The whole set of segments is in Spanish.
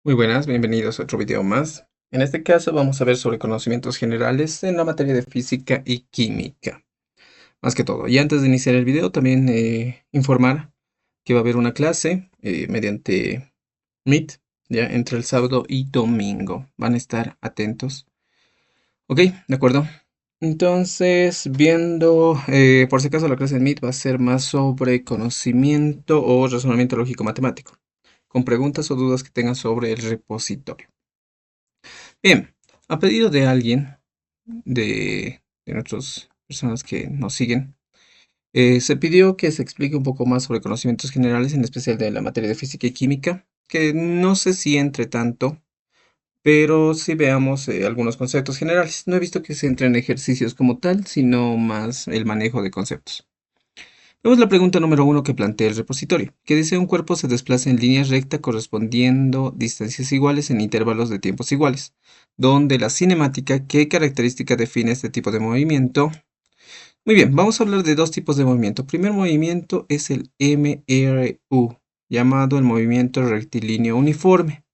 Muy buenas, bienvenidos a otro video más. En este caso vamos a ver sobre conocimientos generales en la materia de física y química. Más que todo, y antes de iniciar el video también informar que va a haber una clase mediante Meet, ya entre el sábado y domingo. Van a estar atentos. Ok, de acuerdo. Entonces, viendo, por si acaso la clase de Meet va a ser más sobre conocimiento o razonamiento lógico matemático, con preguntas o dudas que tengan sobre el repositorio. Bien, a pedido de alguien, de nuestras personas que nos siguen, se pidió que se explique un poco más sobre conocimientos generales, en especial de la materia de física y química, que no sé si entre tanto, pero sí veamos algunos conceptos generales. No he visto que se entre en ejercicios como tal, sino más el manejo de conceptos. Vemos la pregunta número uno que plantea el repositorio, que dice un cuerpo se desplaza en línea recta correspondiendo distancias iguales en intervalos de tiempos iguales, donde la cinemática, ¿qué característica define este tipo de movimiento? Muy bien, vamos a hablar de dos tipos de movimiento. Primer movimiento es el MRU, llamado el movimiento rectilíneo uniforme.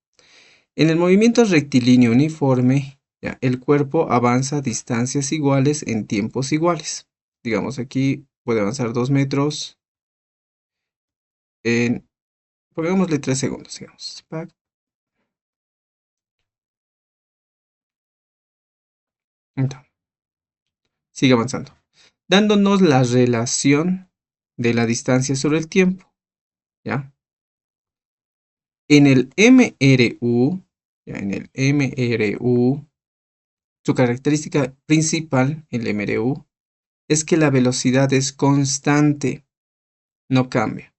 En el movimiento rectilíneo uniforme, ya, el cuerpo avanza a distancias iguales en tiempos iguales. Digamos, aquí puede avanzar 2 metros en, pongámosle 3 segundos, digamos. Entonces, sigue avanzando. Dándonos la relación de la distancia sobre el tiempo, ¿ya? En el MRU, ya en el MRU, su característica principal, el MRU, es que la velocidad es constante, no cambia.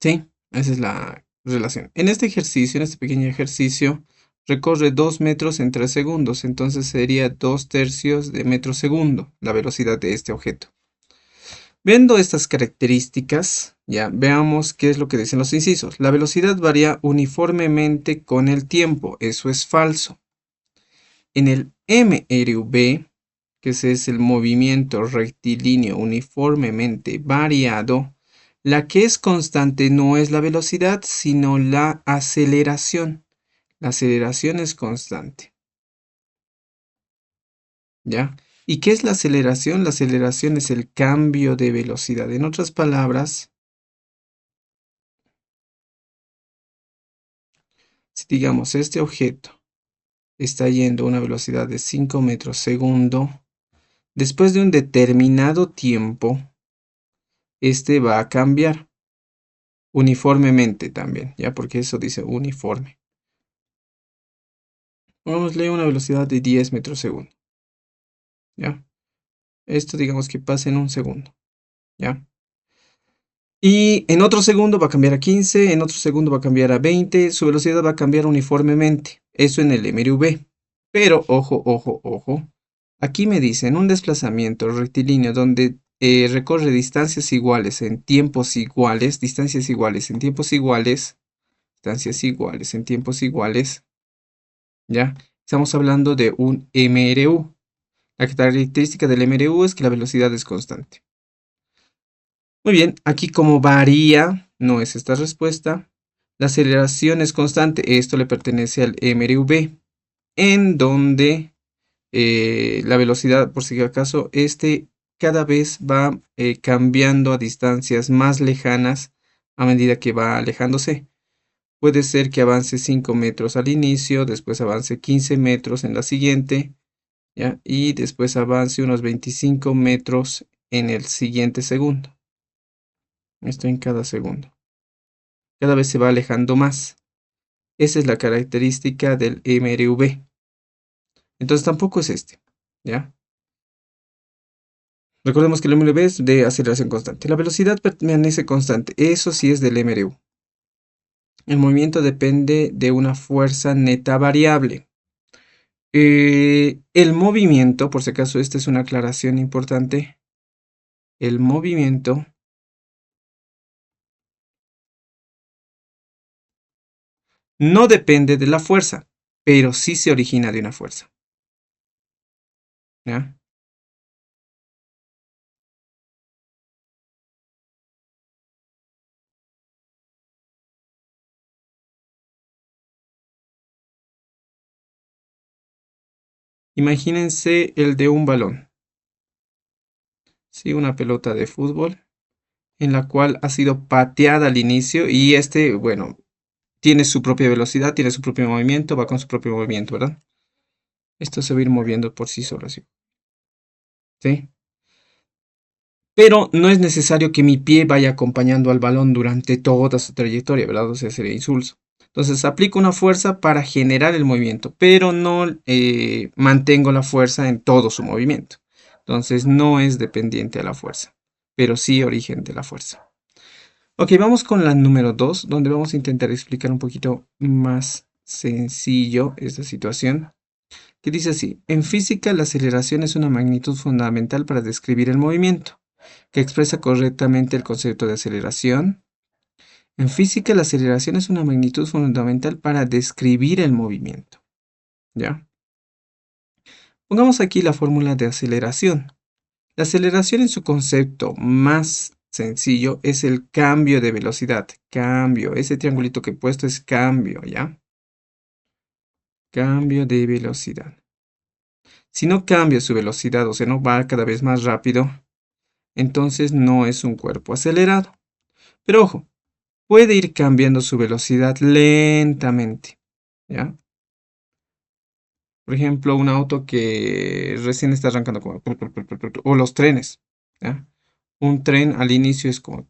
¿Sí? Esa es la relación. En este ejercicio, en este pequeño ejercicio, recorre 2 metros en 3 segundos, entonces sería 2 tercios de metro segundo la velocidad de este objeto. Viendo estas características, ya veamos qué es lo que dicen los incisos. La velocidad varía uniformemente con el tiempo, eso es falso. En el MRV, que ese es el movimiento rectilíneo uniformemente variado, la que es constante no es la velocidad, sino la aceleración. La aceleración es constante, ¿ya? ¿Y qué es la aceleración? La aceleración es el cambio de velocidad. En otras palabras, si digamos este objeto está yendo a una velocidad de 5 metros segundo, después de un determinado tiempo, este va a cambiar uniformemente también, ¿ya? Porque eso dice uniforme. Pongámosle una velocidad de 10 metros segundo, ¿ya? Esto digamos que pasa en un segundo, ¿ya? Y en otro segundo va a cambiar a 15, en otro segundo va a cambiar a 20, su velocidad va a cambiar uniformemente. Eso en el MRV. Pero ojo, ojo, ojo. Aquí me dicen un desplazamiento rectilíneo donde recorre distancias iguales en tiempos iguales, distancias iguales en tiempos iguales, distancias iguales en tiempos iguales, ¿ya? Estamos hablando de un MRU. La característica del MRU es que la velocidad es constante. Muy bien, aquí como varía, no es esta respuesta. La aceleración es constante, esto le pertenece al MRV, en donde la velocidad, por si acaso, este cada vez va cambiando a distancias más lejanas a medida que va alejándose. Puede ser que avance 5 metros al inicio, después avance 15 metros en la siguiente, ¿ya? Y después avance unos 25 metros en el siguiente segundo. Esto en cada segundo. Cada vez se va alejando más. Esa es la característica del MRV. Entonces tampoco es este, ¿ya? Recordemos que el MRV es de aceleración constante. La velocidad permanece constante. Eso sí es del MRU. El movimiento depende de una fuerza neta variable. El movimiento, por si acaso esta es una aclaración importante, el movimiento no depende de la fuerza, pero sí se origina de una fuerza, ¿ya? Imagínense el de un balón, ¿sí? Una pelota de fútbol en la cual ha sido pateada al inicio y bueno, tiene su propia velocidad, tiene su propio movimiento, va con su propio movimiento, ¿verdad? Esto se va a ir moviendo por sí solo, así, ¿sí? Pero no es necesario que mi pie vaya acompañando al balón durante toda su trayectoria, ¿verdad? O sea, sería insulso. Entonces aplico una fuerza para generar el movimiento, pero no mantengo la fuerza en todo su movimiento. Entonces no es dependiente a la fuerza, pero sí origen de la fuerza. Ok, vamos con la número 2, donde vamos a intentar explicar un poquito más sencillo esta situación. Que dice así: en física la aceleración es una magnitud fundamental para describir el movimiento, que expresa correctamente el concepto de aceleración. En física la aceleración es una magnitud fundamental para describir el movimiento. ¿Ya? Pongamos aquí la fórmula de aceleración. La aceleración en su concepto más sencillo es el cambio de velocidad. Cambio. Ese triangulito que he puesto es cambio, ¿ya? Cambio de velocidad. Si no cambia su velocidad, o sea, no va cada vez más rápido, entonces no es un cuerpo acelerado. Pero ojo, puede ir cambiando su velocidad lentamente, ¿ya? Por ejemplo, un auto que recién está arrancando como... O los trenes, ¿ya? Un tren al inicio es como...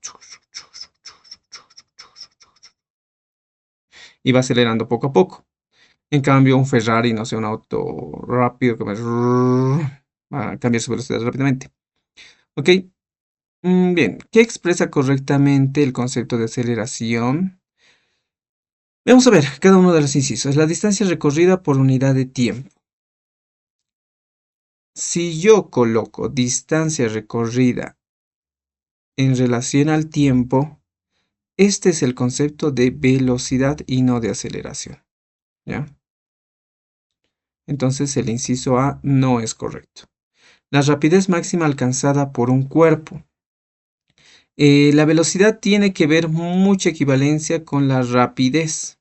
Y va acelerando poco a poco. En cambio, un Ferrari, no sé, un auto rápido que va a cambiar su velocidad rápidamente. ¿Ok? Bien, ¿qué expresa correctamente el concepto de aceleración? Vamos a ver cada uno de los incisos. La distancia recorrida por unidad de tiempo. Si yo coloco distancia recorrida en relación al tiempo, este es el concepto de velocidad y no de aceleración. ¿Ya? Entonces el inciso A no es correcto. La rapidez máxima alcanzada por un cuerpo. La velocidad tiene que ver mucha equivalencia con la rapidez.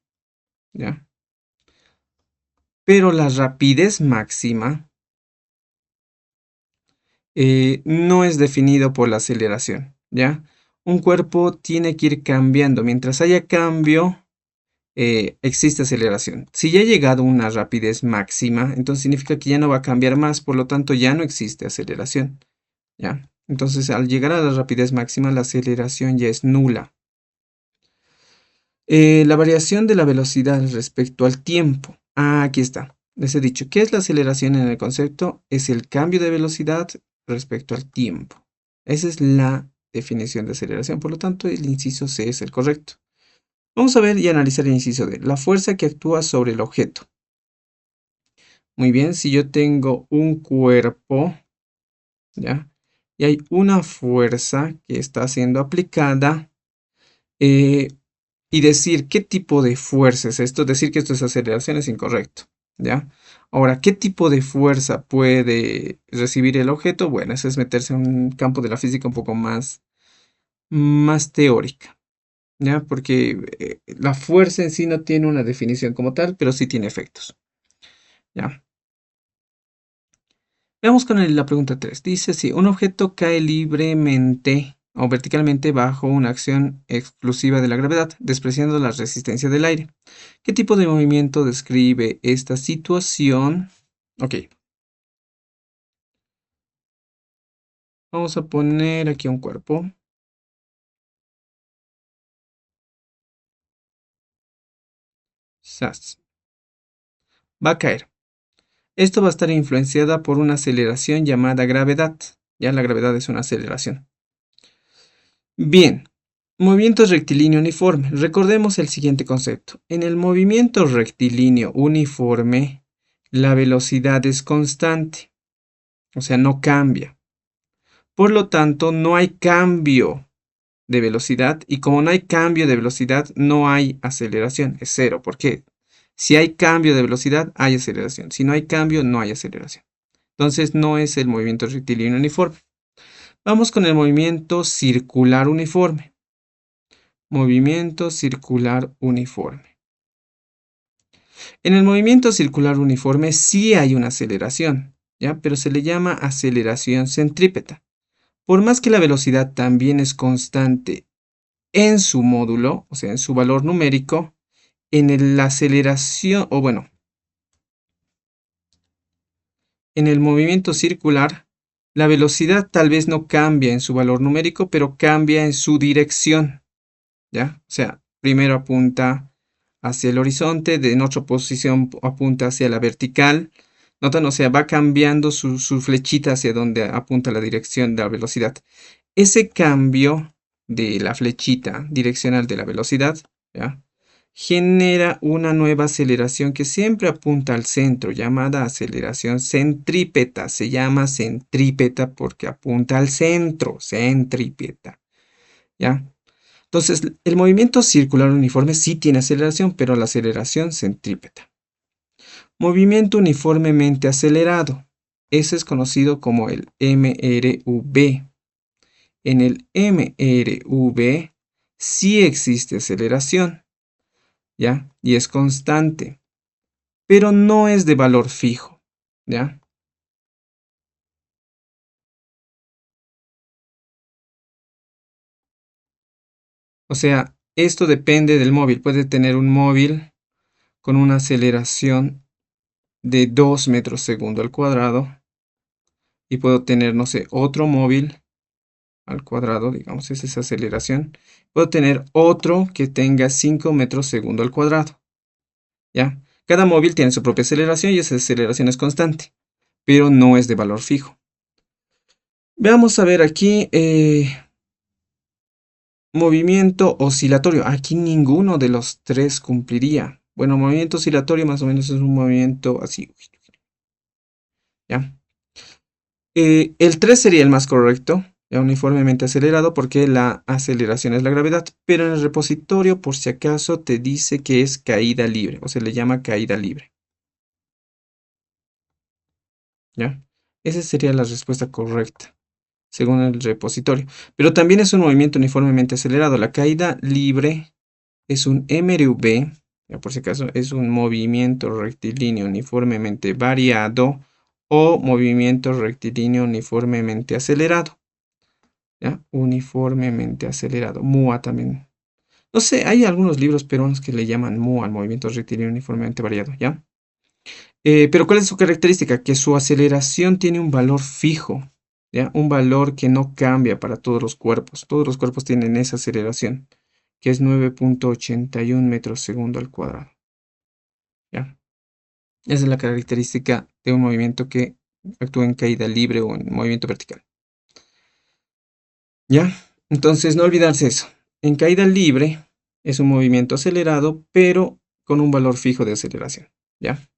¿Ya? Pero la rapidez máxima no es definido por la aceleración, ¿ya? Un cuerpo tiene que ir cambiando. Mientras haya cambio, existe aceleración. Si ya ha llegado a una rapidez máxima, entonces significa que ya no va a cambiar más, por lo tanto ya no existe aceleración, ¿ya? Entonces al llegar a la rapidez máxima, la aceleración ya es nula. La variación de la velocidad respecto al tiempo. Ah, aquí está. Les he dicho, ¿qué es la aceleración en el concepto? Es el cambio de velocidad respecto al tiempo. Esa es la definición de aceleración. Por lo tanto, el inciso C es el correcto. Vamos a ver y analizar el inciso D. La fuerza que actúa sobre el objeto. Muy bien, si yo tengo un cuerpo, ¿ya? Y hay una fuerza que está siendo aplicada, eh, y decir qué tipo de fuerza es esto, decir que esto es aceleración es incorrecto, ¿ya? Ahora, ¿qué tipo de fuerza puede recibir el objeto? Bueno, eso es meterse en un campo de la física un poco más teórica, ¿ya? Porque la fuerza en sí no tiene una definición como tal, pero sí tiene efectos, ¿ya? Veamos con la pregunta 3. Dice si un objeto cae libremente o verticalmente bajo una acción exclusiva de la gravedad, despreciando la resistencia del aire. ¿Qué tipo de movimiento describe esta situación? Ok, vamos a poner aquí un cuerpo. ¡Zas! Va a caer. Esto va a estar influenciada por una aceleración llamada gravedad. Ya la gravedad es una aceleración. Bien, movimiento rectilíneo uniforme. Recordemos el siguiente concepto. En el movimiento rectilíneo uniforme, la velocidad es constante, o sea, no cambia. Por lo tanto, no hay cambio de velocidad y como no hay cambio de velocidad, no hay aceleración, es cero. ¿Por qué? Si hay cambio de velocidad, hay aceleración. Si no hay cambio, no hay aceleración. Entonces, no es el movimiento rectilíneo uniforme. Vamos con el movimiento circular uniforme. Movimiento circular uniforme. En el movimiento circular uniforme sí hay una aceleración, ¿ya? Pero se le llama aceleración centrípeta. Por más que la velocidad también es constante en su módulo, o sea, en su valor numérico, la aceleración, o bueno, en el movimiento circular, la velocidad tal vez no cambia en su valor numérico, pero cambia en su dirección, ¿ya? O sea, primero apunta hacia el horizonte, en otra posición apunta hacia la vertical. Notan, o sea, va cambiando su flechita hacia donde apunta la dirección de la velocidad. Ese cambio de la flechita direccional de la velocidad, ¿ya? Genera una nueva aceleración que siempre apunta al centro, llamada aceleración centrípeta. Se llama centrípeta porque apunta al centro, centrípeta, ¿ya? Entonces, el movimiento circular uniforme sí tiene aceleración, pero la aceleración centrípeta. Movimiento uniformemente acelerado. Ese es conocido como el MRV. En el MRV sí existe aceleración, ¿ya? Y es constante, pero no es de valor fijo, ¿ya? O sea, esto depende del móvil. Puede tener un móvil con una aceleración de 2 metros segundo al cuadrado y puedo tener, no sé, otro móvil al cuadrado, digamos, esa es esa aceleración. Puedo tener otro que tenga 5 metros segundo al cuadrado, ¿ya? Cada móvil tiene su propia aceleración y esa aceleración es constante, pero no es de valor fijo. Veamos a ver aquí, movimiento oscilatorio. Aquí ninguno de los tres cumpliría. Bueno, movimiento oscilatorio más o menos es un movimiento así, ¿ya? El 3 sería el más correcto, ya uniformemente acelerado, porque la aceleración es la gravedad, pero en el repositorio, por si acaso, te dice que es caída libre, o se le llama caída libre, ¿ya? Esa sería la respuesta correcta, según el repositorio. Pero también es un movimiento uniformemente acelerado. La caída libre es un MRV, ya por si acaso, es un movimiento rectilíneo uniformemente variado o movimiento rectilíneo uniformemente acelerado. ¿Ya? Uniformemente acelerado. MUA también. No sé, hay algunos libros peruanos que le llaman MUA al movimiento rectilíneo uniformemente variado, ¿ya? Pero ¿cuál es su característica? Que su aceleración tiene un valor fijo, ¿ya? Un valor que no cambia para todos los cuerpos. Todos los cuerpos tienen esa aceleración, que es 9.81 metros segundo al cuadrado, ¿ya? Esa es la característica de un movimiento que actúa en caída libre o en movimiento vertical. ¿Ya? Entonces, no olvidarse eso. En caída libre es un movimiento acelerado, pero con un valor fijo de aceleración. ¿Ya?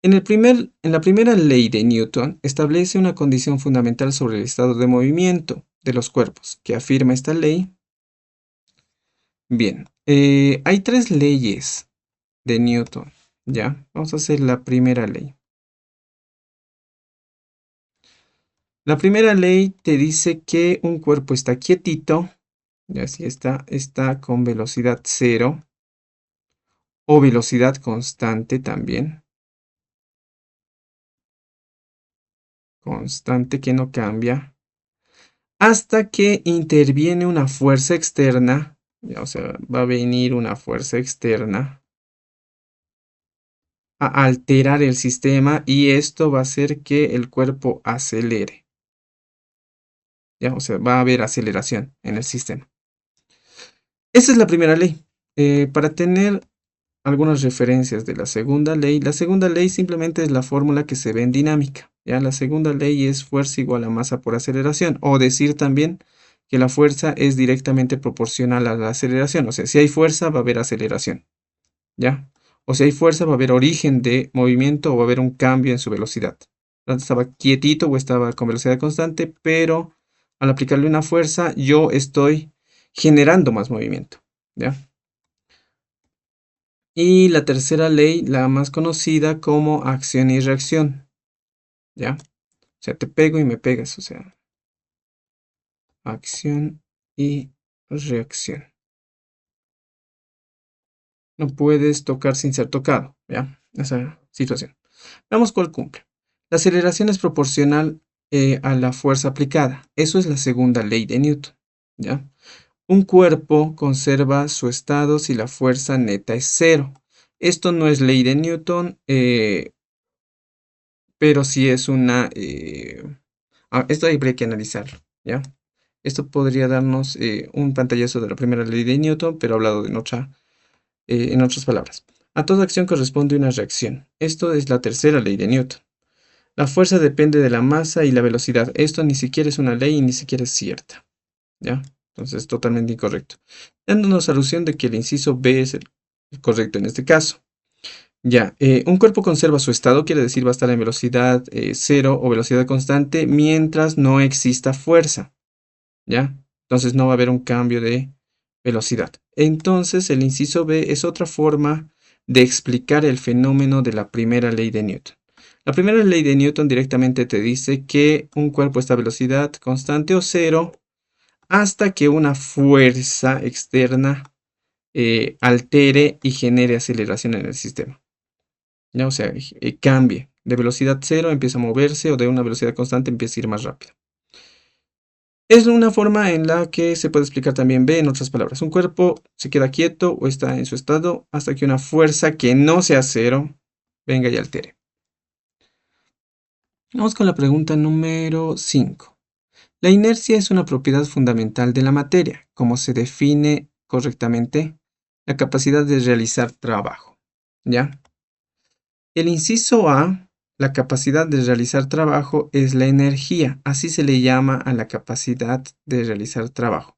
En la primera ley de Newton establece una condición fundamental sobre el estado de movimiento de los cuerpos. ¿Qué afirma esta ley? Bien, hay tres leyes de Newton. ¿Ya? Vamos a hacer la primera ley. La primera ley te dice que un cuerpo está quietito, y así está con velocidad cero o velocidad constante también, constante que no cambia, hasta que interviene una fuerza externa, o sea, va a venir una fuerza externa a alterar el sistema y esto va a hacer que el cuerpo acelere, ¿ya? O sea, va a haber aceleración en el sistema. Esa es la primera ley. Para tener algunas referencias de la segunda ley simplemente es la fórmula que se ve en dinámica. ¿Ya? La segunda ley es fuerza igual a masa por aceleración, o decir también que la fuerza es directamente proporcional a la aceleración. O sea, si hay fuerza va a haber aceleración. ¿Ya? O si hay fuerza va a haber origen de movimiento o va a haber un cambio en su velocidad. Antes estaba quietito o estaba con velocidad constante, pero al aplicarle una fuerza yo estoy generando más movimiento. ¿Ya? Y la tercera ley, la más conocida como acción y reacción, ¿ya? O sea, te pego y me pegas, o sea, acción y reacción. No puedes tocar sin ser tocado, ¿ya? Esa situación. Veamos cuál cumple. La aceleración es proporcional a la fuerza aplicada. Eso es la segunda ley de Newton, ¿ya? Un cuerpo conserva su estado si la fuerza neta es cero. Esto no es ley de Newton, pero sí es una... esto habría que analizarlo, ¿ya? Esto podría darnos un pantallazo de la primera ley de Newton, pero hablado en otras palabras. A toda acción corresponde una reacción. Esto es la tercera ley de Newton. La fuerza depende de la masa y la velocidad. Esto ni siquiera es una ley y ni siquiera es cierta, ¿ya? Entonces, totalmente incorrecto. Dándonos alusión de que el inciso B es el correcto en este caso. Ya, un cuerpo conserva su estado, quiere decir va a estar en velocidad cero o velocidad constante mientras no exista fuerza, ¿ya? Entonces no va a haber un cambio de velocidad. Entonces el inciso B es otra forma de explicar el fenómeno de la primera ley de Newton. La primera ley de Newton directamente te dice que un cuerpo está a velocidad constante o cero hasta que una fuerza externa altere y genere aceleración en el sistema. ¿Ya? O sea, cambie. De velocidad cero empieza a moverse o de una velocidad constante empieza a ir más rápido. Es una forma en la que se puede explicar también B, en otras palabras. Un cuerpo se queda quieto o está en su estado hasta que una fuerza que no sea cero venga y altere. Vamos con la pregunta número 5. La inercia es una propiedad fundamental de la materia, como se define correctamente la capacidad de realizar trabajo. ¿Ya? El inciso A, la capacidad de realizar trabajo es la energía, así se le llama a la capacidad de realizar trabajo.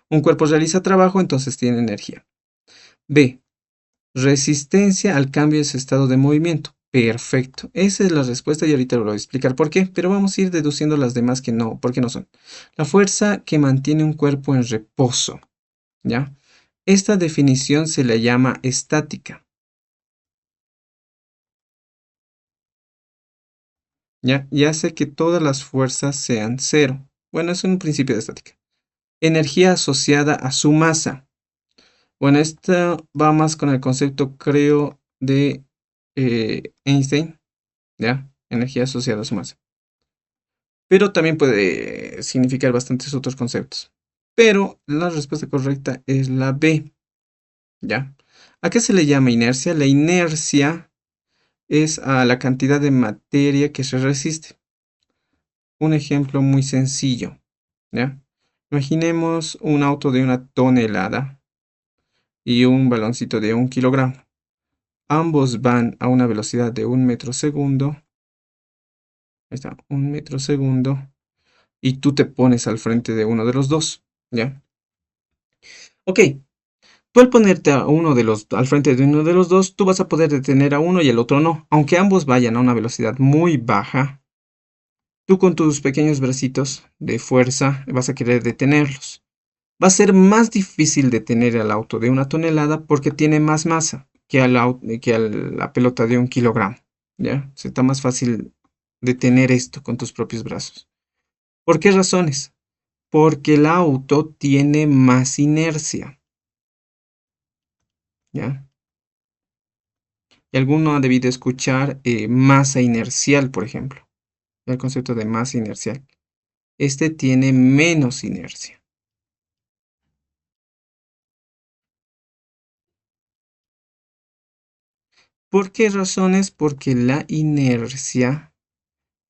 Un cuerpo realiza trabajo, entonces tiene energía. B, resistencia al cambio de su estado de movimiento. Perfecto, esa es la respuesta y ahorita lo voy a explicar por qué, pero vamos a ir deduciendo las demás que no, porque no son. La fuerza que mantiene un cuerpo en reposo, ¿ya? Esta definición se le llama estática. ¿Ya? Y hace que todas las fuerzas sean cero. Bueno, es un principio de estática. Energía asociada a su masa. Bueno, esto va más con el concepto, creo, de Einstein, ¿ya? Energía asociada a su masa. Pero también puede significar bastantes otros conceptos. Pero la respuesta correcta es la B, ¿ya? ¿A qué se le llama inercia? La inercia es a la cantidad de materia que se resiste. Un ejemplo muy sencillo, ¿ya? Imaginemos un auto de 1 tonelada y un baloncito de 1 kilogramo. Ambos van a una velocidad de 1 metro segundo. Ahí está, 1 metro segundo. Y tú te pones al frente de uno de los dos, ¿ya? Ok, tú al ponerte al frente de uno de los dos, tú vas a poder detener a uno y el otro no. Aunque ambos vayan a una velocidad muy baja, tú con tus pequeños bracitos de fuerza vas a querer detenerlos. Va a ser más difícil detener al auto de 1 tonelada porque tiene más masa que a la pelota de 1 kilogramo. ¿Ya? Se está más fácil detener esto con tus propios brazos. ¿Por qué razones? Porque el auto tiene más inercia. ¿Ya? Y alguno ha debido escuchar masa inercial, por ejemplo. El concepto de masa inercial. Este tiene menos inercia. ¿Por qué razones? Porque la inercia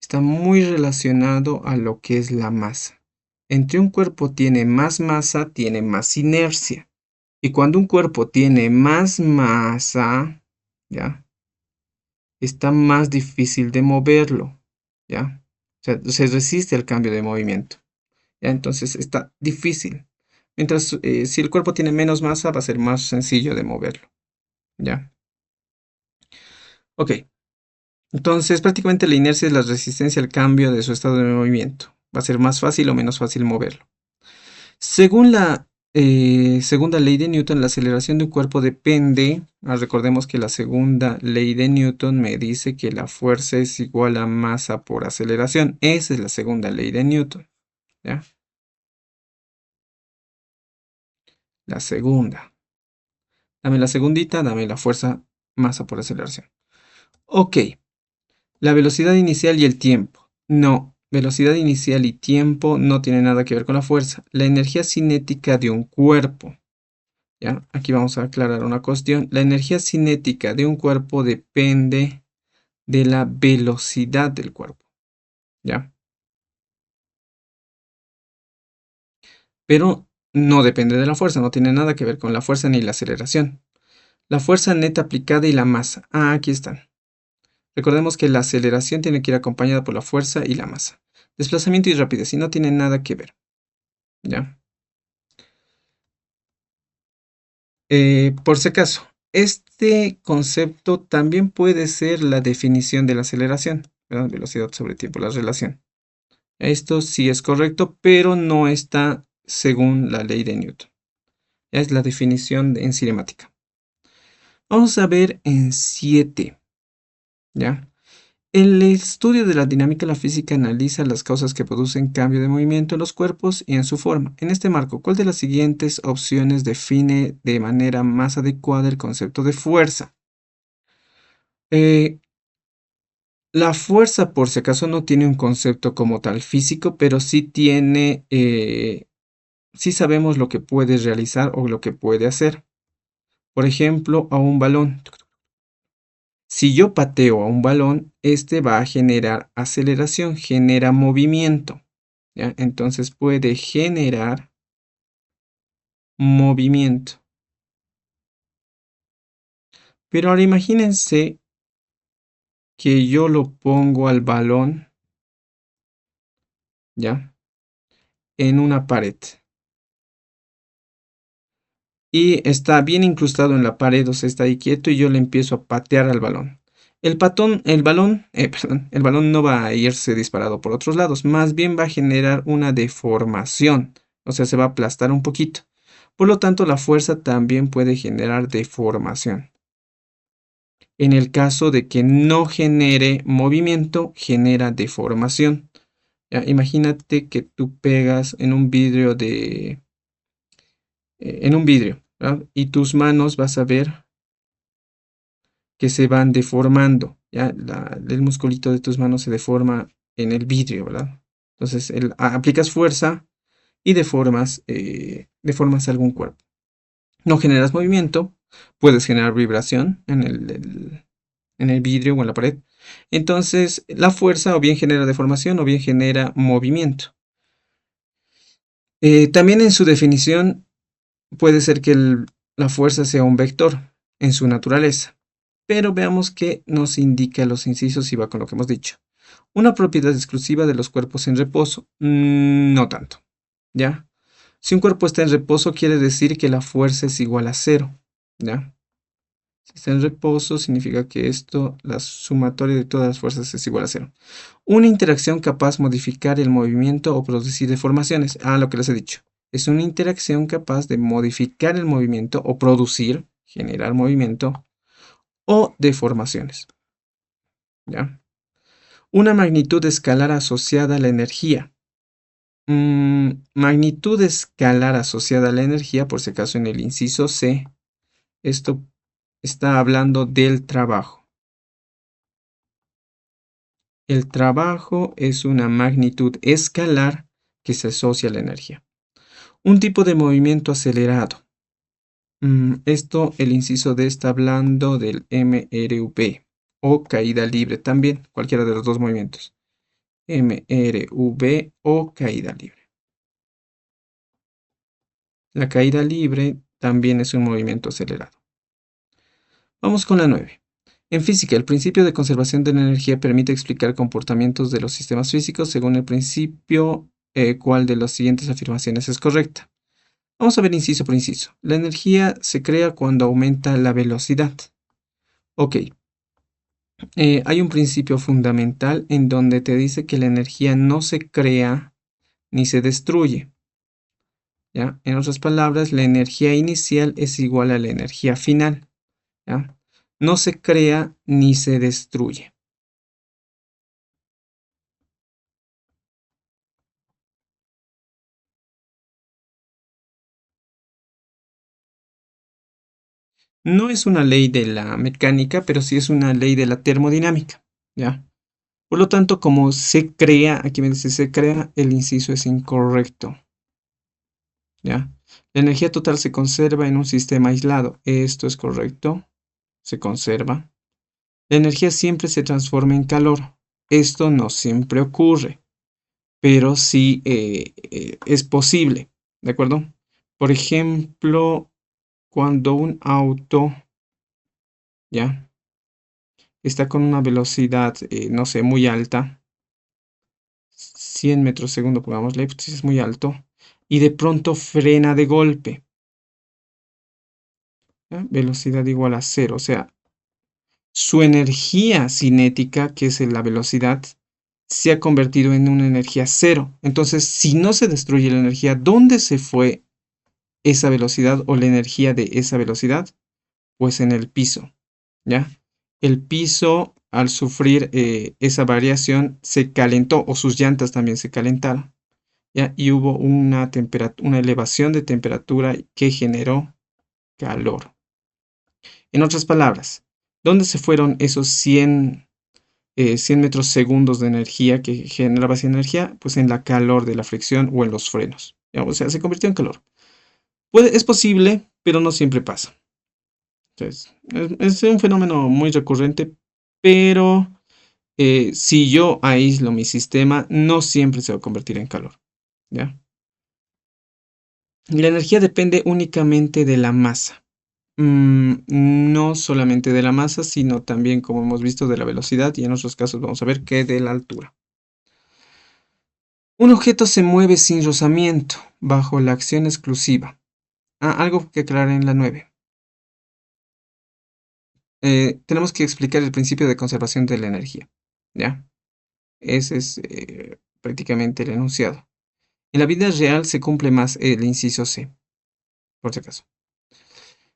está muy relacionado a lo que es la masa. Entre un cuerpo tiene más masa, tiene más inercia. Y cuando un cuerpo tiene más masa, ¿ya? Está más difícil de moverlo, ¿ya? O sea, se resiste al cambio de movimiento, ¿ya? Entonces está difícil. Mientras, si el cuerpo tiene menos masa, va a ser más sencillo de moverlo, ¿ya? Ok, entonces prácticamente la inercia es la resistencia al cambio de su estado de movimiento. Va a ser más fácil o menos fácil moverlo. Según la segunda ley de Newton, la aceleración de un cuerpo depende, recordemos que la segunda ley de Newton me dice que la fuerza es igual a masa por aceleración. Esa es la segunda ley de Newton, ¿ya? La segunda. Dame la segundita, dame la fuerza, masa por aceleración. Ok, la velocidad inicial y el tiempo. No, velocidad inicial y tiempo no tienen nada que ver con la fuerza. La energía cinética de un cuerpo. ¿Ya? Aquí vamos a aclarar una cuestión. La energía cinética de un cuerpo depende de la velocidad del cuerpo. ¿Ya? Pero no depende de la fuerza, no tiene nada que ver con la fuerza ni la aceleración. La fuerza neta aplicada y la masa. Ah, aquí están. Recordemos que la aceleración tiene que ir acompañada por la fuerza y la masa. Desplazamiento y rapidez, y no tiene nada que ver. ¿Ya? Por si acaso, este concepto también puede ser la definición de la aceleración, ¿verdad? Velocidad sobre tiempo, la relación. Esto sí es correcto, pero no está según la ley de Newton. Ya es la definición en cinemática. Vamos a ver en 7. ¿Ya? El estudio de la dinámica de la física analiza las causas que producen cambio de movimiento en los cuerpos y en su forma. En este marco, ¿cuál de las siguientes opciones define de manera más adecuada el concepto de fuerza? Eh, la fuerza, por si acaso, no tiene un concepto como tal físico, pero sí tiene, sí sabemos lo que puede realizar o lo que puede hacer. Por ejemplo, a un balón. Si yo pateo a un balón, este va a generar aceleración, genera movimiento. ¿Ya? Entonces puede generar movimiento. Pero ahora imagínense que yo lo pongo al balón, ¿ya? En una pared. Y está bien incrustado en la pared, o sea, está ahí quieto y yo le empiezo a patear al balón. El balón, perdón, el balón no va a irse disparado por otros lados, más bien va a generar una deformación, o sea, se va a aplastar un poquito. Por lo tanto, la fuerza también puede generar deformación. En el caso de que no genere movimiento, genera deformación. Ya, imagínate que tú pegas en un vidrio en un vidrio, ¿verdad? Y tus manos vas a ver que se van deformando, ¿ya? El musculito de tus manos se deforma en el vidrio, ¿verdad? Entonces, aplicas fuerza y deformas algún cuerpo. No generas movimiento, puedes generar vibración en el vidrio o en la pared. Entonces, la fuerza o bien genera deformación o bien genera movimiento. También en su definición puede ser que la fuerza sea un vector en su naturaleza. Pero veamos qué nos indica los incisos y va con lo que hemos dicho. Una propiedad exclusiva de los cuerpos en reposo. No tanto. ¿Ya? Si un cuerpo está en reposo, quiere decir que la fuerza es igual a cero. ¿Ya? Si está en reposo, significa que la sumatoria de todas las fuerzas es igual a cero. Una interacción capaz de modificar el movimiento o producir deformaciones. Ah, lo que les he dicho. Es una interacción capaz de modificar el movimiento o producir, generar movimiento o deformaciones. ¿Ya? Una magnitud escalar asociada a la energía. Magnitud escalar asociada a la energía, por si acaso en el inciso C, esto está hablando del trabajo. El trabajo es una magnitud escalar que se asocia a la energía. Un tipo de movimiento acelerado. El inciso D está hablando del MRV o caída libre también, cualquiera de los dos movimientos. MRV o caída libre. La caída libre también es un movimiento acelerado. Vamos con la 9. En física, el principio de conservación de la energía permite explicar comportamientos de los sistemas físicos según el principio cuál de las siguientes afirmaciones es correcta. Vamos a ver inciso por inciso. La energía se crea cuando aumenta la velocidad. Ok, hay un principio fundamental en donde te dice que la energía no se crea ni se destruye. ¿Ya? En otras palabras, la energía inicial es igual a la energía final. ¿Ya? No se crea ni se destruye. No es una ley de la mecánica, pero sí es una ley de la termodinámica, ¿ya? Por lo tanto, como se crea, aquí me dice se crea, el inciso es incorrecto, ¿ya? La energía total se conserva en un sistema aislado. Esto es correcto, se conserva. La energía siempre se transforma en calor. Esto no siempre ocurre, pero sí es posible, ¿de acuerdo? Por ejemplo, cuando un auto, ¿ya? Está con una velocidad, no sé, muy alta, 100 metros segundo, pongámosle, pues es muy alto, y de pronto frena de golpe, ¿ya? Velocidad igual a cero, o sea, su energía cinética, que es la velocidad, se ha convertido en una energía cero. Entonces, si no se destruye la energía, ¿dónde se fue esa velocidad o la energía de esa velocidad? Pues en el piso, ¿ya? El piso, al sufrir esa variación, se calentó o sus llantas también se calentaron, ¿ya? Y hubo una elevación de temperatura que generó calor. En otras palabras, ¿dónde se fueron esos 100 metros segundos de energía que generaba esa energía? Pues en la calor de la fricción o en los frenos, ¿ya? O sea, se convirtió en calor. Es posible, pero no siempre pasa. Entonces, es un fenómeno muy recurrente, pero si yo aíslo mi sistema, no siempre se va a convertir en calor, ¿ya? Y la energía depende únicamente de la masa. No solamente de la masa, sino también, como hemos visto, de la velocidad y en otros casos vamos a ver que de la altura. Un objeto se mueve sin rozamiento bajo la acción exclusiva. Algo que aclarar en la 9. Tenemos que explicar el principio de conservación de la energía, ¿ya? Ese es prácticamente el enunciado. En la vida real se cumple más el inciso C, por si acaso.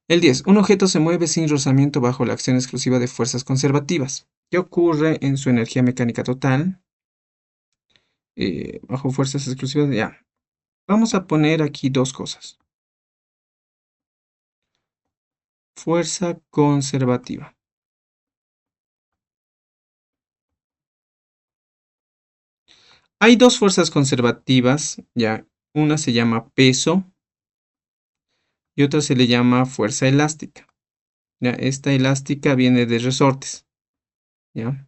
El 10. Un objeto se mueve sin rozamiento bajo la acción exclusiva de fuerzas conservativas. ¿Qué ocurre en su energía mecánica total? Bajo fuerzas exclusivas, ya. Vamos a poner aquí dos cosas. Fuerza conservativa. Hay dos fuerzas conservativas, ya. Una se llama peso y otra se le llama fuerza elástica. ¿Ya? Esta elástica viene de resortes, ¿ya?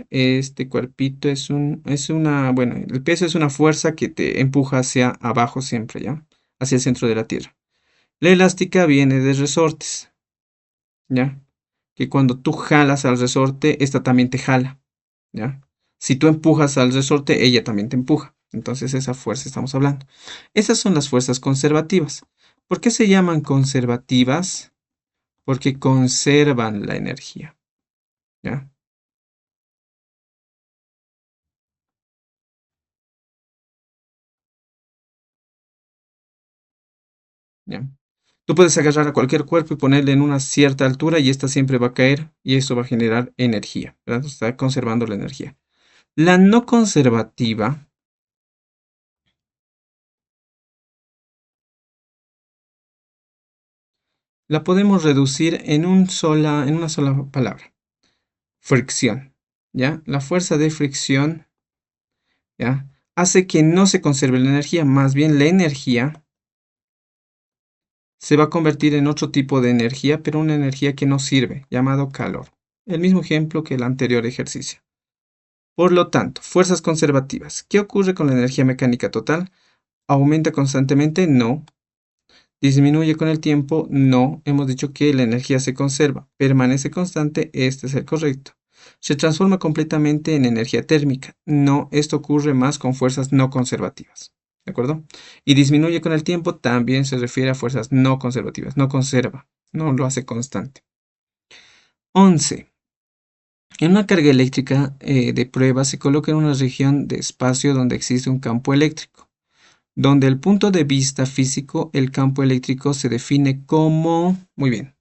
Este cuerpito bueno, el peso es una fuerza que te empuja hacia abajo siempre, ¿ya? Hacia el centro de la Tierra. La elástica viene de resortes, ¿ya? Que cuando tú jalas al resorte, esta también te jala, ¿ya? Si tú empujas al resorte, ella también te empuja. Entonces esa fuerza estamos hablando. Esas son las fuerzas conservativas. ¿Por qué se llaman conservativas? Porque conservan la energía, ¿ya? ¿Ya? Tú puedes agarrar a cualquier cuerpo y ponerle en una cierta altura y ésta siempre va a caer y eso va a generar energía, ¿verdad? Está conservando la energía. La no conservativa la podemos reducir en una sola palabra. Fricción, ¿ya? La fuerza de fricción, ¿ya? Hace que no se conserve la energía, más bien la energía se va a convertir en otro tipo de energía, pero una energía que no sirve, llamado calor. El mismo ejemplo que el anterior ejercicio. Por lo tanto, fuerzas conservativas. ¿Qué ocurre con la energía mecánica total? ¿Aumenta constantemente? No. ¿Disminuye con el tiempo? No. Hemos dicho que la energía se conserva. ¿Permanece constante? Este es el correcto. ¿Se transforma completamente en energía térmica? No. Esto ocurre más con fuerzas no conservativas. ¿De acuerdo? Y disminuye con el tiempo también se refiere a fuerzas no conservativas. No conserva. No lo hace constante. 11. En una carga eléctrica de prueba se coloca en una región de espacio donde existe un campo eléctrico, donde el punto de vista físico, el campo eléctrico se define como... Muy bien.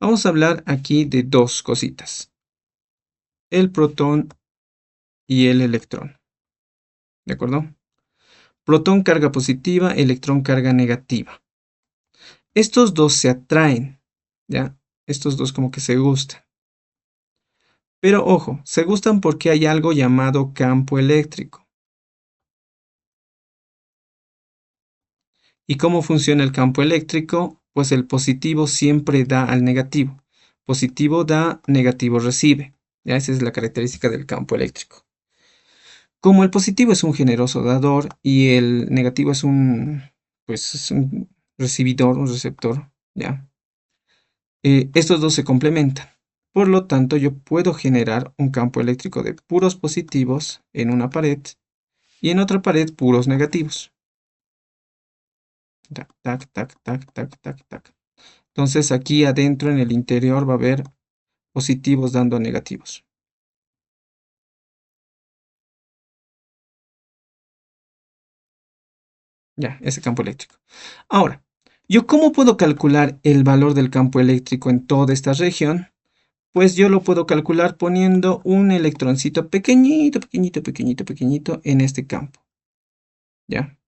Vamos a hablar aquí de dos cositas. El protón y el electrón. ¿De acuerdo? Protón carga positiva, electrón carga negativa. estos dos se atraen, ¿ya? Estos dos como que se gustan. Pero ojo, se gustan porque hay algo llamado campo eléctrico. ¿Y cómo funciona el campo eléctrico? Pues el positivo siempre da al negativo. Positivo da, negativo recibe. ¿Ya? Esa es la característica del campo eléctrico. Como el positivo es un generoso dador y el negativo es pues es un recibidor, un receptor, ¿ya? Estos dos se complementan. Por lo tanto, yo puedo generar un campo eléctrico de puros positivos en una pared y en otra pared puros negativos. Tac, tac, tac, tac, tac, tac, tac. Entonces aquí adentro en el interior va a haber positivos dando negativos. Ya, ese campo eléctrico. Ahora, ¿yo cómo puedo calcular el valor del campo eléctrico en toda esta región? Pues yo lo puedo calcular poniendo un electroncito pequeñito, pequeñito, pequeñito, pequeñito en este campo. ¿Ya?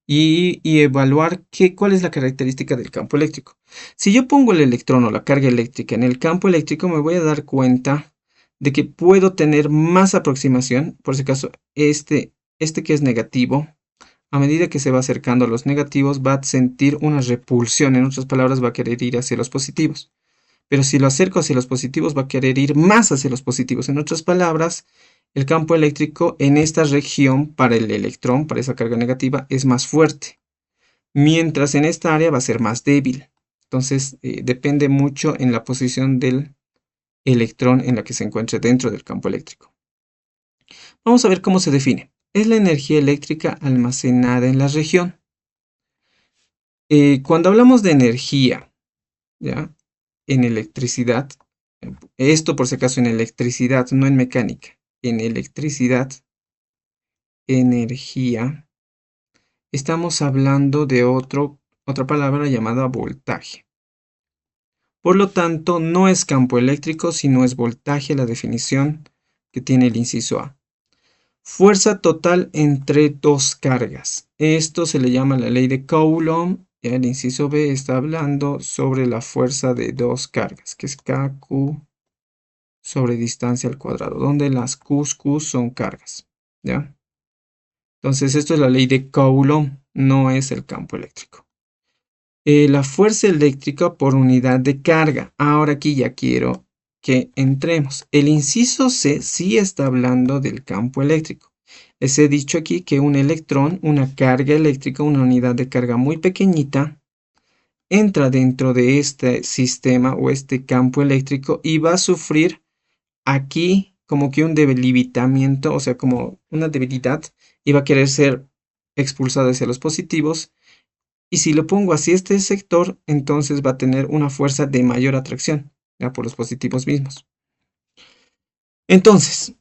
Y evaluar cuál es la característica del campo eléctrico. Si yo pongo el electrón o la carga eléctrica en el campo eléctrico, me voy a dar cuenta de que puedo tener más aproximación. Por si acaso, este que es negativo, a medida que se va acercando a los negativos, va a sentir una repulsión. En otras palabras, va a querer ir hacia los positivos. Pero si lo acerco hacia los positivos, va a querer ir más hacia los positivos. En otras palabras, el campo eléctrico en esta región para el electrón, para esa carga negativa, es más fuerte. Mientras en esta área va a ser más débil. Entonces, depende mucho en la posición del electrón en la que se encuentre dentro del campo eléctrico. Vamos a ver cómo se define. Es la energía eléctrica almacenada en la región. Cuando hablamos de energía, ¿ya? En electricidad, esto por si acaso en electricidad, no en mecánica, en electricidad, energía, estamos hablando de otra palabra llamada voltaje. Por lo tanto, no es campo eléctrico, sino es voltaje la definición que tiene el inciso A. Fuerza total entre dos cargas. Esto se le llama la ley de Coulomb. Y el inciso B está hablando sobre la fuerza de dos cargas, que es KQ sobre distancia al cuadrado, donde las Q son cargas. ¿Ya? Entonces, esto es la ley de Coulomb, no es el campo eléctrico. La fuerza eléctrica por unidad de carga. Ahora aquí ya quiero que entremos. El inciso C sí está hablando del campo eléctrico. Les he dicho aquí que un electrón, una carga eléctrica, una unidad de carga muy pequeñita, entra dentro de este sistema o este campo eléctrico y va a sufrir aquí como que un debilitamiento, o sea, como una debilidad, y va a querer ser expulsado hacia los positivos. Y si lo pongo hacia este sector, entonces va a tener una fuerza de mayor atracción, ya por los positivos mismos. Entonces,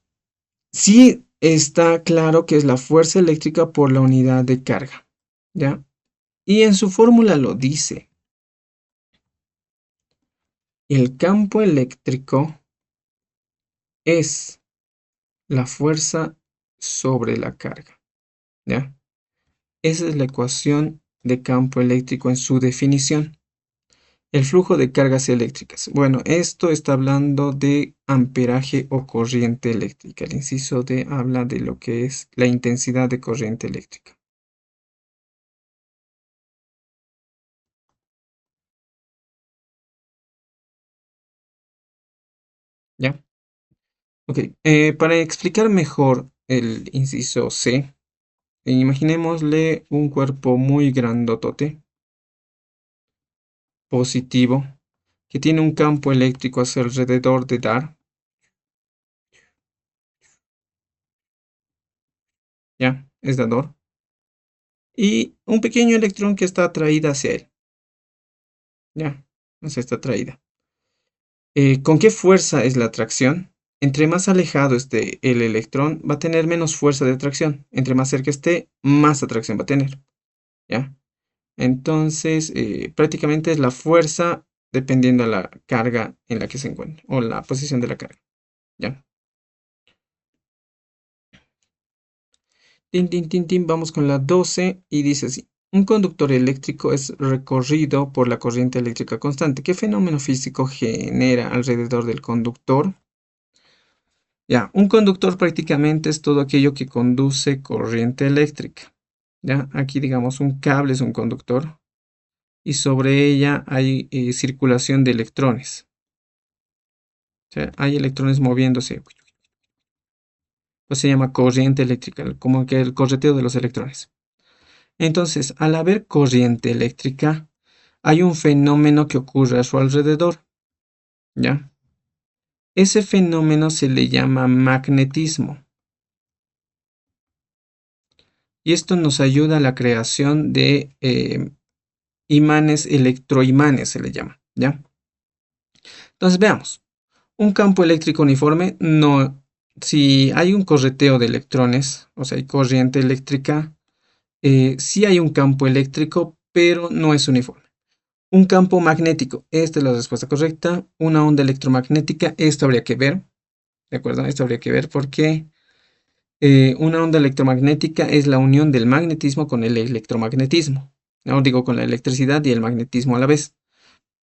sí está claro que es la fuerza eléctrica por la unidad de carga, ¿ya? Y en su fórmula lo dice. El campo eléctrico es la fuerza sobre la carga, ¿ya? Esa es la ecuación de campo eléctrico en su definición. El flujo de cargas eléctricas. Bueno, esto está hablando de amperaje o corriente eléctrica. El inciso D habla de lo que es la intensidad de corriente eléctrica. ¿Ya? Ok. Para explicar mejor el inciso C, imaginémosle un cuerpo muy grandotote, positivo, que tiene un campo eléctrico a su alrededor de dar. ¿Ya? Es dador. Y un pequeño electrón que está atraído hacia él. ¿Ya? O sea, está atraída. ¿Con qué fuerza es la atracción? Entre más alejado esté el electrón, va a tener menos fuerza de atracción. Entre más cerca esté, más atracción va a tener. ¿Ya? Entonces, prácticamente es la fuerza dependiendo de la carga en la que se encuentre o la posición de la carga. ¿Ya? Tin, tin, tin, tin, vamos con la 12 y dice así. Un conductor eléctrico es recorrido por la corriente eléctrica constante. ¿Qué fenómeno físico genera alrededor del conductor? Ya, un conductor prácticamente es todo aquello que conduce corriente eléctrica. Ya, aquí digamos un cable es un conductor y sobre ella hay circulación de electrones. O sea, hay electrones moviéndose. Pues se llama corriente eléctrica, como que el correteo de los electrones. Entonces, al haber corriente eléctrica, hay un fenómeno que ocurre a su alrededor, ¿ya? Ese fenómeno se le llama magnetismo. Y esto nos ayuda a la creación de imanes, electroimanes se le llama, ¿ya? Entonces veamos, un campo eléctrico uniforme, no, si hay un correteo de electrones, o sea, hay corriente eléctrica, sí hay un campo eléctrico, pero no es uniforme. Un campo magnético, esta es la respuesta correcta. Una onda electromagnética, esto habría que ver, ¿de acuerdo? Esto habría que ver porque una onda electromagnética es la unión del magnetismo con el electromagnetismo. No digo con la electricidad y el magnetismo a la vez.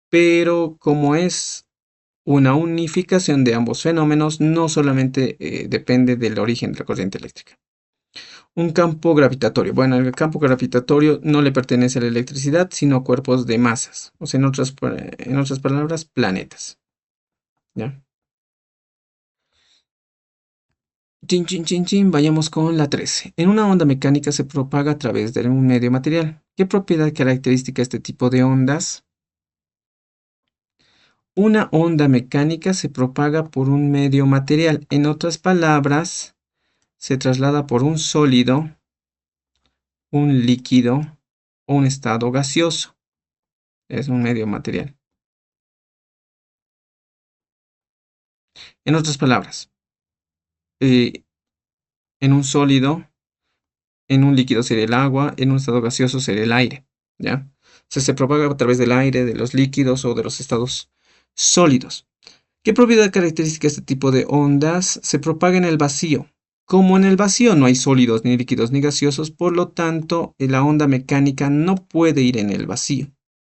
Pero como es una unificación de ambos fenómenos, no solamente depende del origen de la corriente eléctrica. Un campo gravitatorio. Bueno, el campo gravitatorio no le pertenece a la electricidad, sino a cuerpos de masas. O sea, en otras palabras, planetas. ¿Ya? Chin, chin, chin, chin, vayamos con la 13. En una onda mecánica se propaga a través de un medio material. ¿Qué propiedad caracteriza este tipo de ondas? Una onda mecánica se propaga por un medio material. En otras palabras, se traslada por un sólido, un líquido o un estado gaseoso. Es un medio material. En otras palabras, eh, en un sólido, en un líquido sería el agua, en un estado gaseoso sería el aire, ¿ya? O sea, se propaga a través del aire, de los líquidos o de los estados sólidos. ¿Qué propiedad característica este tipo de ondas? Se propaga en el vacío. Como en el vacío no hay sólidos, ni líquidos, ni gaseosos, por lo tanto, la onda mecánica no puede ir en el vacío.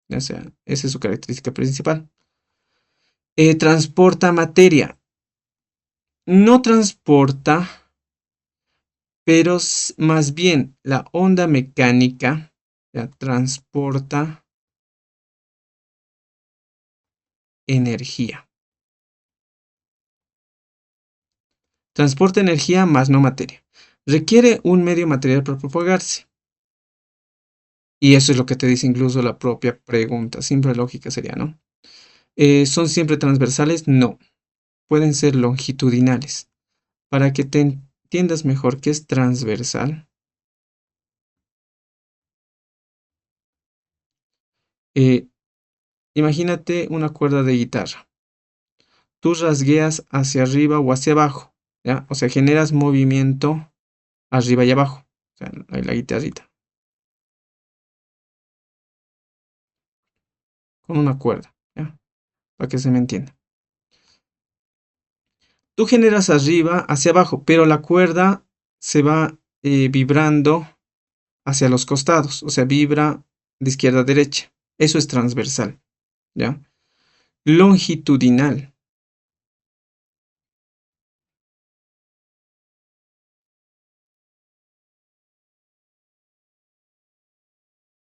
O sea, esa es su característica principal. Transporta materia. No transporta, pero más bien la onda mecánica ya, transporta energía. Transporta energía más no materia. Requiere un medio material para propagarse. Y eso es lo que te dice incluso la propia pregunta. Simple lógica sería, ¿no? ¿Son siempre transversales? No. Pueden ser longitudinales. Para que te entiendas mejor qué es transversal, eh, imagínate una cuerda de guitarra. Tú rasgueas hacia arriba o hacia abajo, ¿ya? O sea, generas movimiento arriba y abajo. O sea, la guitarrita. Con una cuerda, ¿ya? Para que se me entienda. Tú generas arriba hacia abajo, pero la cuerda se va vibrando hacia los costados, o sea, vibra de izquierda a derecha. Eso es transversal, ¿ya? Longitudinal.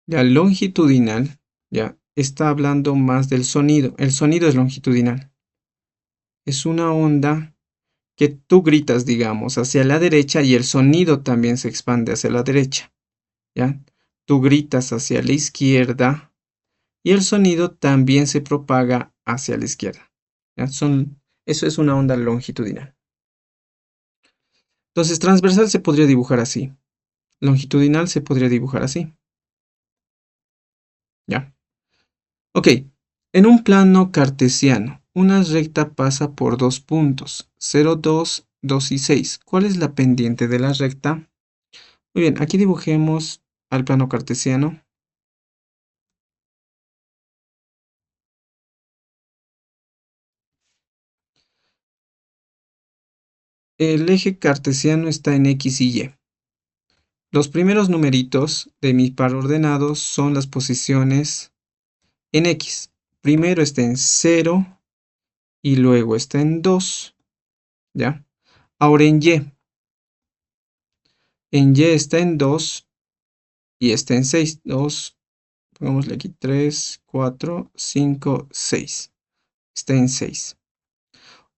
Ya longitudinal, ya está hablando más del sonido. El sonido es longitudinal. Es una onda que tú gritas, digamos, hacia la derecha y el sonido también se expande hacia la derecha, ¿ya? Tú gritas hacia la izquierda y el sonido también se propaga hacia la izquierda. ¿Ya? Eso es una onda longitudinal. Entonces, transversal se podría dibujar así. Longitudinal se podría dibujar así. ¿Ya? Ok. En un plano cartesiano, una recta pasa por dos puntos, 0, 2, 2 y 6. ¿Cuál es la pendiente de la recta? Muy bien, aquí dibujemos al plano cartesiano. El eje cartesiano está en X y Y. Los primeros numeritos de mi par ordenado son las posiciones en X. Primero está en 0 y luego está en 2, ¿ya? Ahora en Y. En Y está en 2 y está en 6. 2, pongámosle aquí 3, 4, 5, 6. Está en 6.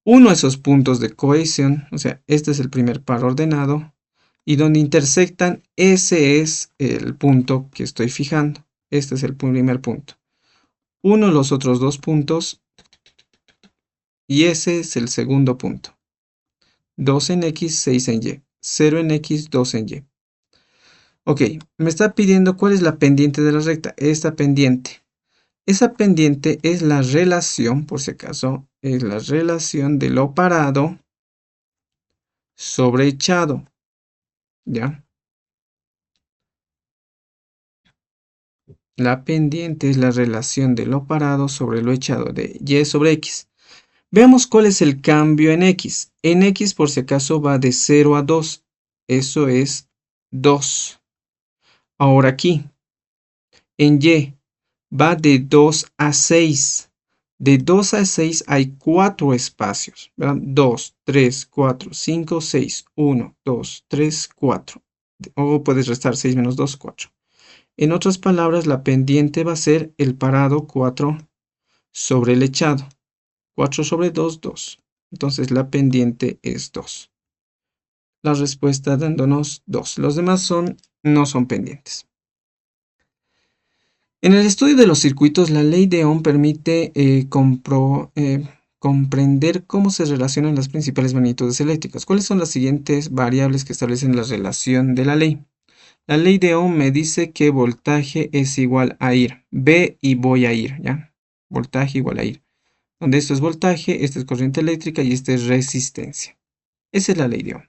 Uno de esos puntos de cohesión, o sea, este es el primer par ordenado, y donde intersectan, ese es el punto que estoy fijando. Este es el primer punto. Uno de los otros dos puntos, y ese es el segundo punto. 2 en X, 6 en Y. 0 en X, 2 en Y. Ok, me está pidiendo cuál es la pendiente de la recta. Esta pendiente. Esa pendiente es la relación, por si acaso, es la relación de lo parado sobre echado. ¿Ya? La pendiente es la relación de lo parado sobre lo echado de Y sobre X. Veamos cuál es el cambio en X. En X, por si acaso, va de 0 a 2. Eso es 2. Ahora aquí, en Y, va de 2 a 6. De 2 a 6 hay 4 espacios, ¿verdad? 2, 3, 4, 5, 6. 1, 2, 3, 4. O puedes restar 6 menos 2, 4. En otras palabras, la pendiente va a ser el parado 4 sobre el echado. 4 sobre 2, 2. Entonces la pendiente es 2. La respuesta dándonos 2. Los demás no son pendientes. En el estudio de los circuitos, la ley de Ohm permite comprender cómo se relacionan las principales magnitudes eléctricas. ¿Cuáles son las siguientes variables que establecen la relación de la ley? La ley de Ohm me dice que voltaje es igual a ir. V y voy a ir, ¿ya? Voltaje igual a ir. Donde esto es voltaje, esta es corriente eléctrica y esta es resistencia. Esa es la ley de Ohm.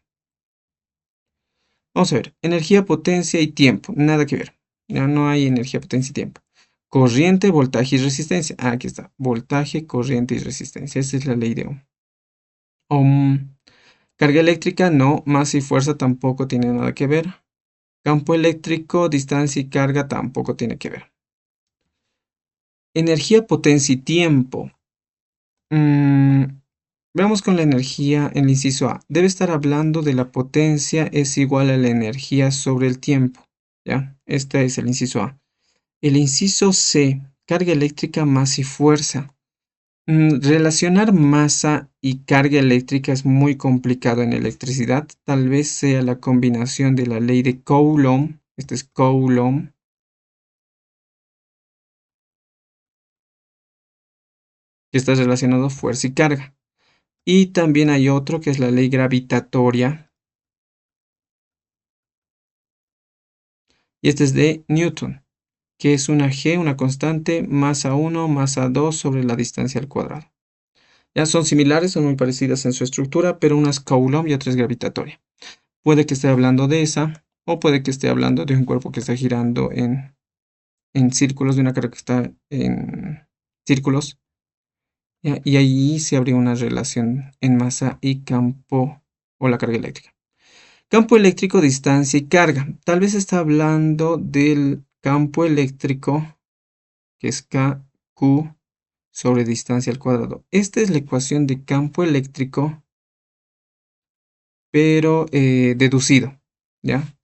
Vamos a ver. Energía, potencia y tiempo. Nada que ver. Ya no hay energía, potencia y tiempo. Corriente, voltaje y resistencia. Ah, aquí está. Voltaje, corriente y resistencia. Esa es la ley de Ohm. Carga eléctrica, no. Masa y fuerza tampoco tiene nada que ver. Campo eléctrico, distancia y carga tampoco tiene que ver. Energía, potencia y tiempo. Veamos con la energía en el inciso A. Debe estar hablando de la potencia es igual a la energía sobre el tiempo. ¿Ya? Este es el inciso A. El inciso C, carga eléctrica, masa y fuerza. Relacionar masa y carga eléctrica es muy complicado en electricidad. Tal vez sea la combinación de la ley de Coulomb. Este es Coulomb. Que está relacionado fuerza y carga. Y también hay otro que es la ley gravitatoria. Y este es de Newton, que es una G, una constante, masa 1, masa 2 sobre la distancia al cuadrado. Ya son similares, son muy parecidas en su estructura, pero una es Coulomb y otra es gravitatoria. Puede que esté hablando de esa, o puede que esté hablando de un cuerpo que está girando en círculos, de una carga que está en círculos. ¿Ya? Y ahí se habría una relación en masa y campo, o la carga eléctrica. Campo eléctrico, distancia y carga. Tal vez está hablando del campo eléctrico, que es KQ sobre distancia al cuadrado. Esta es la ecuación de campo eléctrico, pero deducido, ¿ya?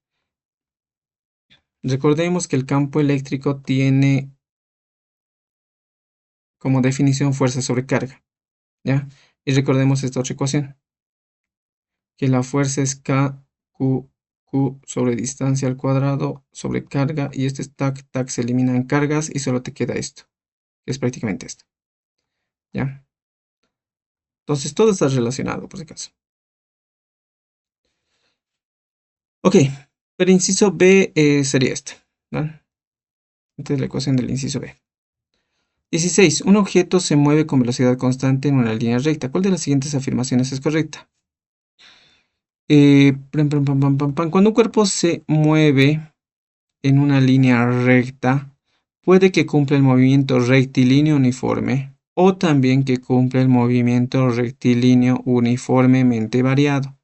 Recordemos que el campo eléctrico tiene como definición fuerza sobre carga, ¿ya? Y recordemos esta otra ecuación, que la fuerza es KQ sobre distancia al cuadrado sobre carga, y este es tac, se eliminan cargas y solo te queda esto, que es prácticamente esto, ¿ya? Entonces todo está relacionado, por si acaso. Ok, pero inciso B sería este, ¿no? Esta es la ecuación del inciso B. 16. Un objeto se mueve con velocidad constante en una línea recta. ¿Cuál de las siguientes afirmaciones es correcta? Cuando un cuerpo se mueve en una línea recta, puede que cumpla el movimiento rectilíneo uniforme o también que cumpla el movimiento rectilíneo uniformemente variado.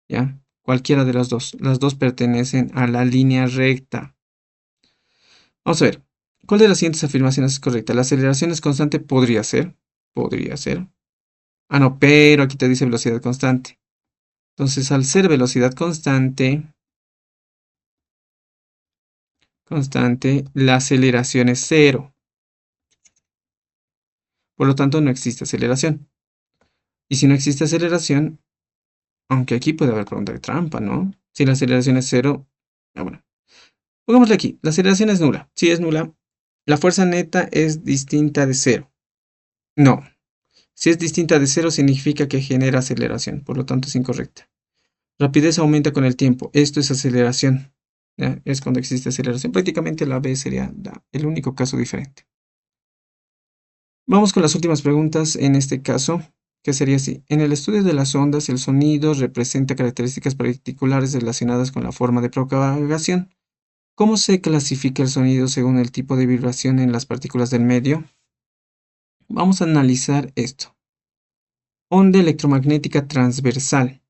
¿Ya? Cualquiera de las dos. Las dos pertenecen a la línea recta. Vamos a ver. ¿Cuál de las siguientes afirmaciones es correcta? La aceleración es constante, podría ser. Podría ser. Ah, no, pero aquí te dice velocidad constante. Entonces, al ser velocidad constante, la aceleración es cero. Por lo tanto, no existe aceleración. Y si no existe aceleración, aunque aquí puede haber pregunta de trampa, ¿no? Si la aceleración es cero, bueno. Pongámosle aquí, la aceleración es nula. Si es nula, la fuerza neta es distinta de cero. No. Si es distinta de cero, significa que genera aceleración. Por lo tanto, es incorrecta. Rapidez aumenta con el tiempo. Esto es aceleración. ¿Ya? Es cuando existe aceleración. Prácticamente la B sería el único caso diferente. Vamos con las últimas preguntas en este caso, que sería así. En el estudio de las ondas, el sonido representa características particulares relacionadas con la forma de propagación. ¿Cómo se clasifica el sonido según el tipo de vibración en las partículas del medio? Vamos a analizar esto. Onda electromagnética transversal.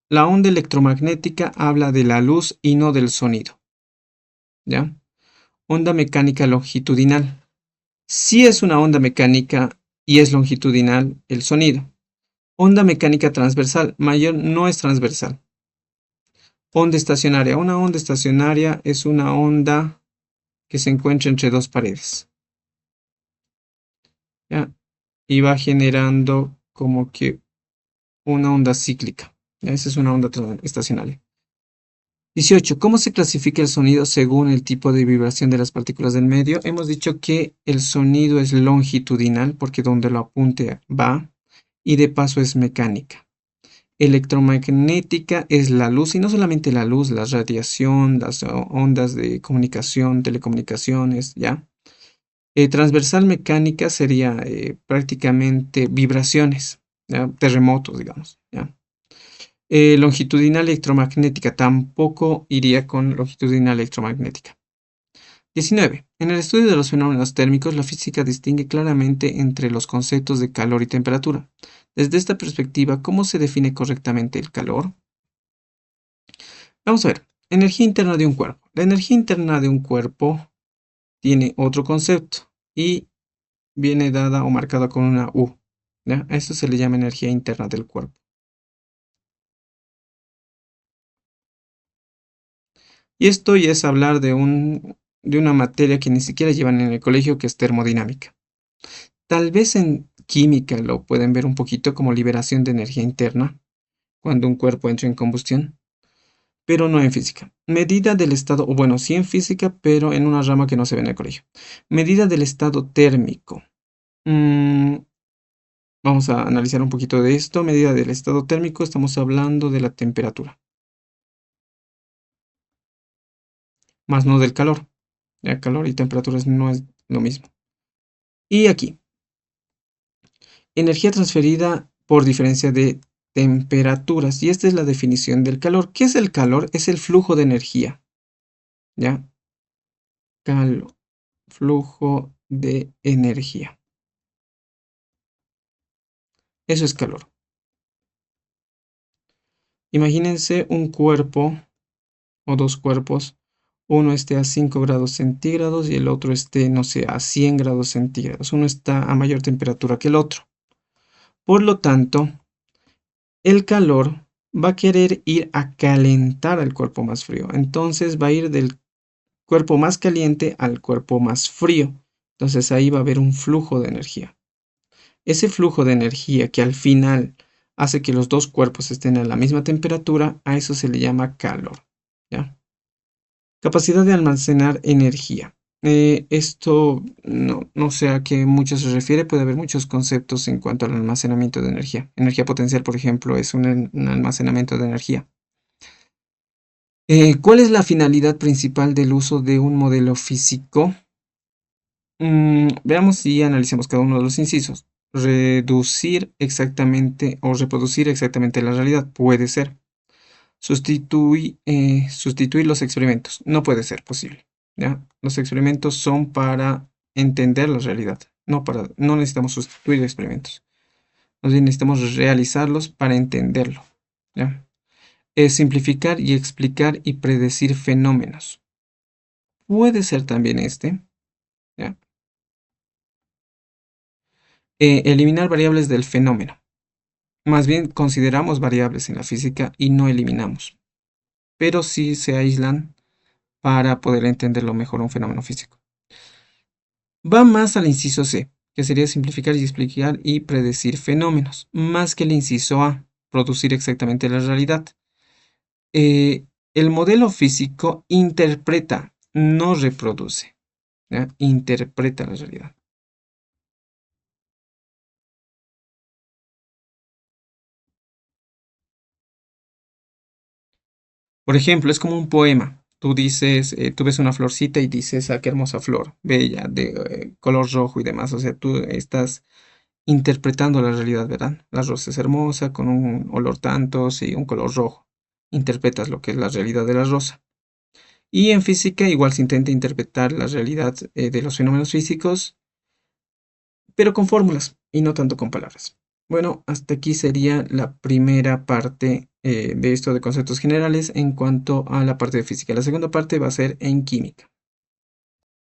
La onda electromagnética habla de la luz y no del sonido. ¿Ya? Onda mecánica longitudinal. Sí es una onda mecánica y es longitudinal el sonido. Onda mecánica transversal. Mayor no es transversal. Onda estacionaria. Una onda estacionaria es una onda que se encuentra entre dos paredes. ¿Ya? Y va generando como que una onda cíclica. ¿Ya? Esa es una onda estacionaria. 18. ¿Cómo se clasifica el sonido según el tipo de vibración de las partículas del medio? Hemos dicho que el sonido es longitudinal porque donde lo apunte va y de paso es mecánica. Electromagnética es la luz y no solamente la luz, la radiación, las ondas de comunicación, telecomunicaciones, ¿ya? Transversal mecánica sería prácticamente vibraciones, ¿ya? Terremotos, digamos, ¿ya? Longitudinal electromagnética tampoco iría con longitudinal electromagnética. 19. En el estudio de los fenómenos térmicos, la física distingue claramente entre los conceptos de calor y temperatura. Desde esta perspectiva, ¿cómo se define correctamente el calor? Vamos a ver. Energía interna de un cuerpo. La energía interna de un cuerpo tiene otro concepto y viene dada o marcada con una U. ¿Ya? A esto se le llama energía interna del cuerpo. Y esto ya es hablar de una materia que ni siquiera llevan en el colegio, que es termodinámica. Tal vez en química lo pueden ver un poquito como liberación de energía interna, cuando un cuerpo entra en combustión, pero no en física. Medida del estado, o bueno, sí en física, pero en una rama que no se ve en el colegio. Medida del estado térmico. Vamos a analizar un poquito de esto. Medida del estado térmico, estamos hablando de la temperatura, más no del calor. El calor y temperatura no es lo mismo. Y aquí, energía transferida por diferencia de temperaturas. Y esta es la definición del calor. ¿Qué es el calor? Es el flujo de energía. ¿Ya? Calor. Flujo de energía. Eso es calor. Imagínense un cuerpo o dos cuerpos. Uno esté a 5 grados centígrados y el otro esté, no sé, a 100 grados centígrados. Uno está a mayor temperatura que el otro. Por lo tanto, el calor va a querer ir a calentar al cuerpo más frío. Entonces va a ir del cuerpo más caliente al cuerpo más frío. Entonces ahí va a haber un flujo de energía. Ese flujo de energía que al final hace que los dos cuerpos estén a la misma temperatura, a eso se le llama calor. ¿Ya? Capacidad de almacenar energía. Esto no sé a qué mucho se refiere, puede haber muchos conceptos en cuanto al almacenamiento de energía. Energía potencial, por ejemplo, es un almacenamiento de energía. ¿Cuál es la finalidad principal del uso de un modelo físico? Veamos y analicemos cada uno de los incisos. Reducir exactamente o reproducir exactamente la realidad. Puede ser. Sustituir los experimentos. No puede ser posible. ¿Ya? Los experimentos son para entender la realidad. No necesitamos sustituir experimentos. Más bien necesitamos realizarlos para entenderlo, ¿ya? Es simplificar y explicar y predecir fenómenos. Puede ser también este, ¿ya? Eliminar variables del fenómeno. Más bien consideramos variables en la física y no eliminamos, pero sí se aíslan para poder entenderlo mejor un fenómeno físico. Va más al inciso C, que sería simplificar y explicar y predecir fenómenos, más que el inciso A, producir exactamente la realidad. El modelo físico interpreta, no reproduce, ¿ya? Interpreta la realidad. Por ejemplo, es como un poema. Tú dices, tú ves una florcita y dices, ah, qué hermosa flor, bella, de color rojo y demás. O sea, tú estás interpretando la realidad, ¿verdad? La rosa es hermosa, con un olor tanto, sí, un color rojo. Interpretas lo que es la realidad de la rosa. Y en física igual se intenta interpretar la realidad de los fenómenos físicos, pero con fórmulas y no tanto con palabras. Bueno, hasta aquí sería la primera parte de esto de conceptos generales en cuanto a la parte de física. La segunda parte va a ser en química.